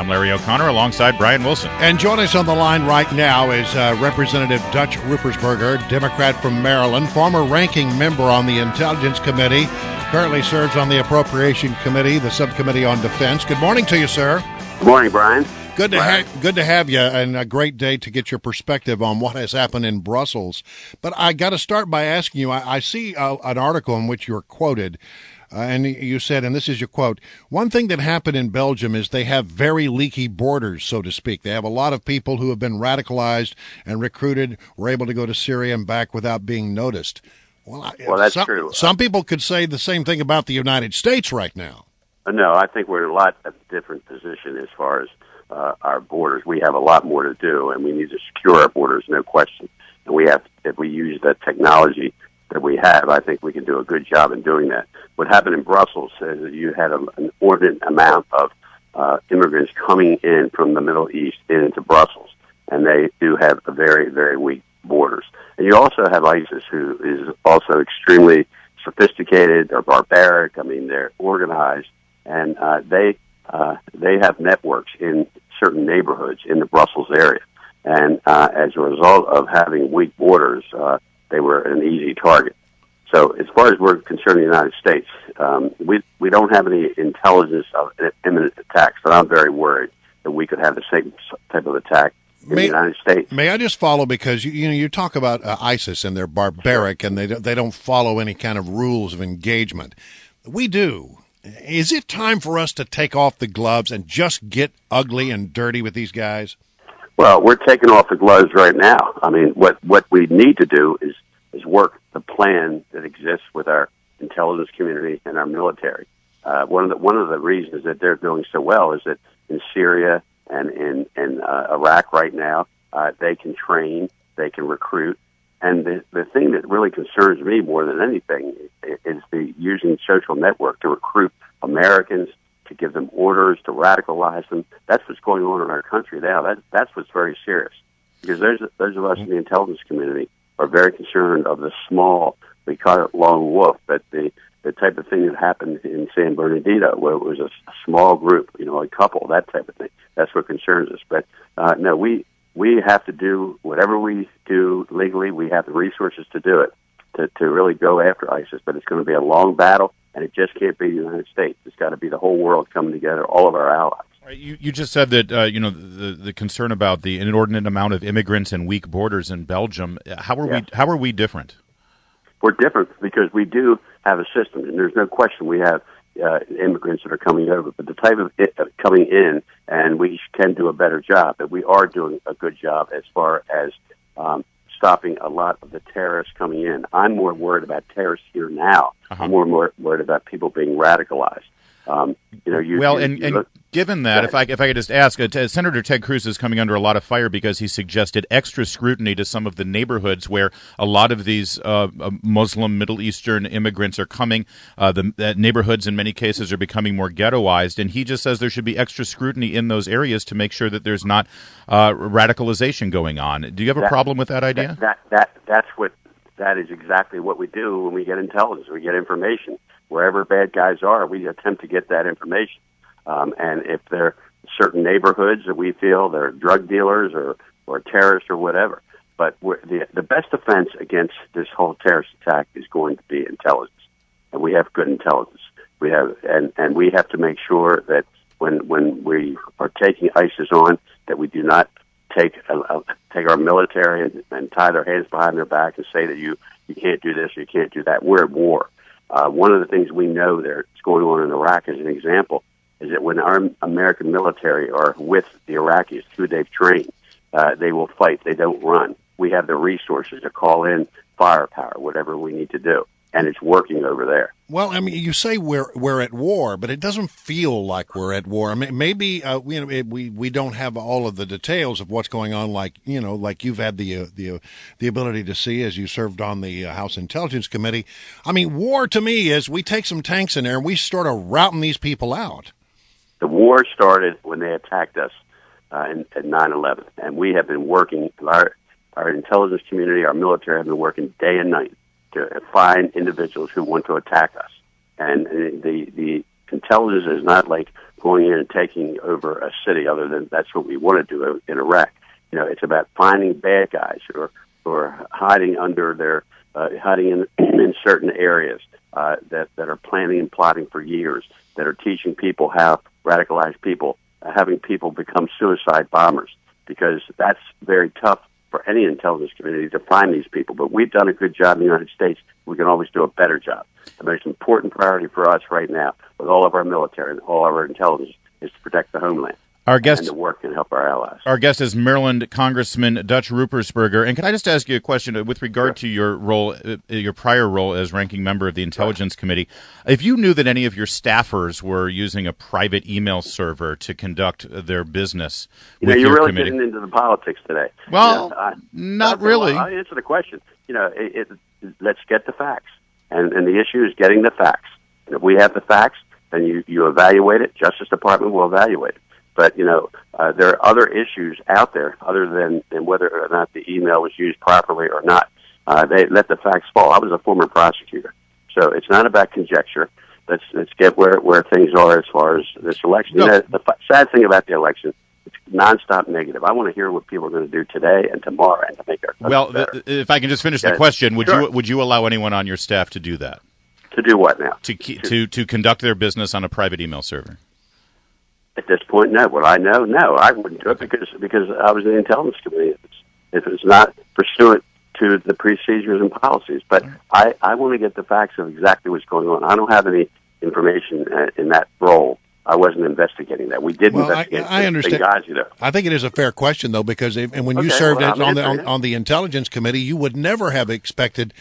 I'm Larry O'Connor alongside Brian Wilson. And joining us on the line right now is Representative Dutch Ruppersberger, Democrat from Maryland, former ranking member on the Intelligence Committee, currently serves on the Appropriation Committee, the Subcommittee on Defense. Good morning to you, sir. Good morning, Brian. Good to have you, and a great day to get your perspective on what has happened in Brussels. But I got to start by asking you, I see an article in which you're quoted, and you said, and this is your quote, "One thing that happened in Belgium is they have very leaky borders, so to speak. They have a lot of people who have been radicalized and recruited, were able to go to Syria and back without being noticed." Well, that's true. Some people could say the same thing about the United States right now. No, I think we're in a lot of different position as far as our borders. We have a lot more to do, and we need to secure our borders, no question. And we have, if we use the technology that we have, I think we can do a good job in doing that. What happened in Brussels is that you had an inordinate amount of immigrants coming in from the Middle East into Brussels, and they do have a very, very weak borders. And you also have ISIS, who is also extremely sophisticated. They're barbaric. I mean, they're organized, and they have networks in certain neighborhoods in the Brussels area. And as a result of having weak borders, they were an easy target. So as far as we're concerned in the United States, we don't have any intelligence of imminent attacks, but I'm very worried that we could have the same type of attack in the United States. May I just follow, because you talk about ISIS and they're barbaric, and they don't follow any kind of rules of engagement. We do. Is it time for us to take off the gloves and just get ugly and dirty with these guys? Well, we're taking off the gloves right now. I mean, what we need to do is work the plan that exists with our intelligence community and our military. One of the reasons that they're doing so well is that in Syria and in Iraq right now, they can train, they can recruit. And the thing that really concerns me more than anything is the using social network to recruit Americans, to give them orders, to radicalize them. That's what's going on in our country now. That's what's very serious. Because those of us in the intelligence community are very concerned of the small, we call it lone wolf, but the type of thing that happened in San Bernardino, where it was a small group, a couple, that type of thing. That's what concerns us. But no, we have to do whatever we do legally. We have the resources to do it, to really go after ISIS. But it's going to be a long battle, and it just can't be the United States. It's got to be the whole world coming together, all of our allies. You just said that the concern about the inordinate amount of immigrants and weak borders in Belgium. How are we different? We're different because we do have a system, and there's no question we have immigrants that are coming over, but the type of coming in, and we can do a better job. But we are doing a good job as far as stopping a lot of the terrorists coming in. I'm more worried about terrorists here now. Uh-huh. I'm more worried about people being radicalized. Given that, if I could just ask, Senator Ted Cruz is coming under a lot of fire because he suggested extra scrutiny to some of the neighborhoods where a lot of these Muslim Middle Eastern immigrants are coming. The neighborhoods in many cases are becoming more ghettoized, and he just says there should be extra scrutiny in those areas to make sure that there's not radicalization going on. Do you have a problem with that idea? That is exactly what we do when we get intelligence. We get information. Wherever bad guys are, we attempt to get that information. And if there are certain neighborhoods that we feel they're drug dealers or terrorists or whatever. But the best defense against this whole terrorist attack is going to be intelligence. And we have good intelligence. We have, and we have to make sure that when we are taking ISIS on, that we do not take our military and tie their hands behind their back and say that you can't do this or you can't do that. We're at war. One of the things we know that's going on in Iraq, as an example, is that when our American military are with the Iraqis, who they've trained, they will fight. They don't run. We have the resources to call in firepower, whatever we need to do, and it's working over there. Well, I mean, you say we're at war, but it doesn't feel like we're at war. I mean, maybe we don't have all of the details of what's going on, like you've had the ability to see as you served on the House Intelligence Committee. I mean, war to me is we take some tanks in there and we start routing these people out. The war started when they attacked us at 9/11, and we have been working. Our intelligence community, our military, have been working day and night to find individuals who want to attack us. And the intelligence is not like going in and taking over a city, other than that's what we want to do in Iraq. It's about finding bad guys who are hiding under their hiding in certain areas that are planning and plotting for years, that are teaching people how radicalized people, having people become suicide bombers, because that's very tough for any intelligence community to find these people. But we've done a good job in the United States. We can always do a better job. The most important priority for us right now, with all of our military and all of our intelligence, is to protect the homeland. Our guest, and to work and help our allies. Our guest is Maryland Congressman Dutch Ruppersberger. And can I just ask you a question with regard to your role, your prior role as ranking member of the Intelligence Committee? If you knew that any of your staffers were using a private email server to conduct their business with you're your really committee, getting into the politics today. Well, not really. I'll answer the question. Let's get the facts, and the issue is getting the facts. And if we have the facts, then you evaluate it. Justice Department will evaluate it. But, there are other issues out there other than whether or not the email was used properly or not. They let the facts fall. I was a former prosecutor. So it's not about conjecture. Let's get where things are as far as this election. No. The sad thing about the election, it's nonstop negative. I want to hear what people are going to do today and tomorrow and to make our country better. If I can just finish the question, would you allow anyone on your staff to do that? To do what now? To conduct their business on a private email server? At this point, no. What I know, no, I wouldn't do it because I was in the Intelligence Committee. If it's not pursuant to the procedures and policies. But I want to get the facts of exactly what's going on. I don't have any information in that role. I wasn't investigating that. We did investigate. I understand. I think it is a fair question, though, because when you served on the Intelligence Committee, you would never have expected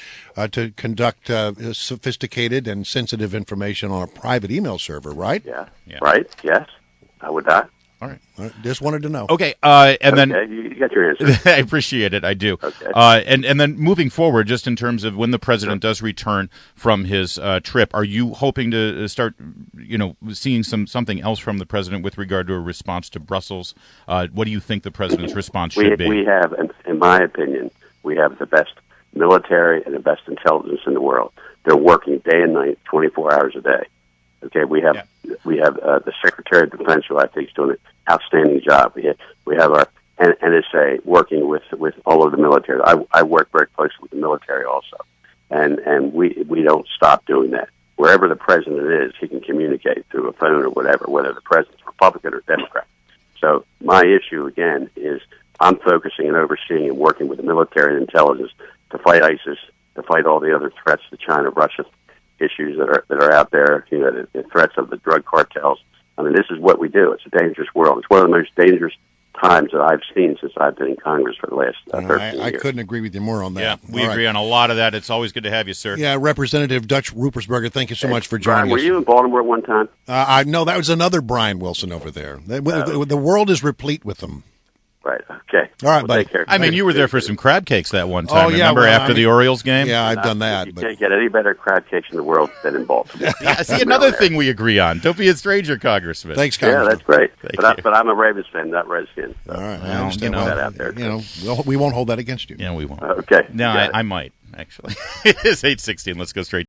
to conduct sophisticated and sensitive information on a private email server, right? Yeah. Right. Yes. I would not. All right. Just wanted to know. Okay. Then you got your answer. I appreciate it. I do. Okay. And then moving forward, just in terms of when the president does return from his trip, are you hoping to start, seeing something else from the president with regard to a response to Brussels? What do you think the president's response should be? We have, in my opinion, we have the best military and the best intelligence in the world. They're working day and night, 24 hours a day. Okay, we have the Secretary of Defense, who I think is doing an outstanding job. We have our NSA working with all of the military. I work very closely with the military also, and we don't stop doing that. Wherever the president is, he can communicate through a phone or whatever, whether the president's Republican or Democrat. So my issue again is I'm focusing and overseeing and working with the military and intelligence to fight ISIS, to fight all the other threats to China, Russia. Issues that are out there, the threats of the drug cartels. I mean, this is what we do. It's a dangerous world. It's one of the most dangerous times that I've seen since I've been in Congress for the last 13 years. I couldn't agree with you more on that. Yeah, we agree on a lot of that. It's always good to have you, sir. Yeah, Representative Dutch Ruppersberger, thank you so much for joining us. Were you in Baltimore at one time? No, that was another Brian Wilson over there. The world is replete with them. Right. Okay. All right, buddy. Take care. I mean, you were there for some crab cakes that one time. Remember after the Orioles game? Yeah, I've done that. You can't get any better crab cakes in the world than in Baltimore. See, another thing we agree on. Don't be a stranger, Congressman. Thanks, Congressman. Yeah, that's great. But I'm a Ravens fan, not Redskins. So. All right. I understand that out there. We won't hold that against you. Yeah, we won't. Okay. No, I might, actually. It is 8:16. Let's go straight.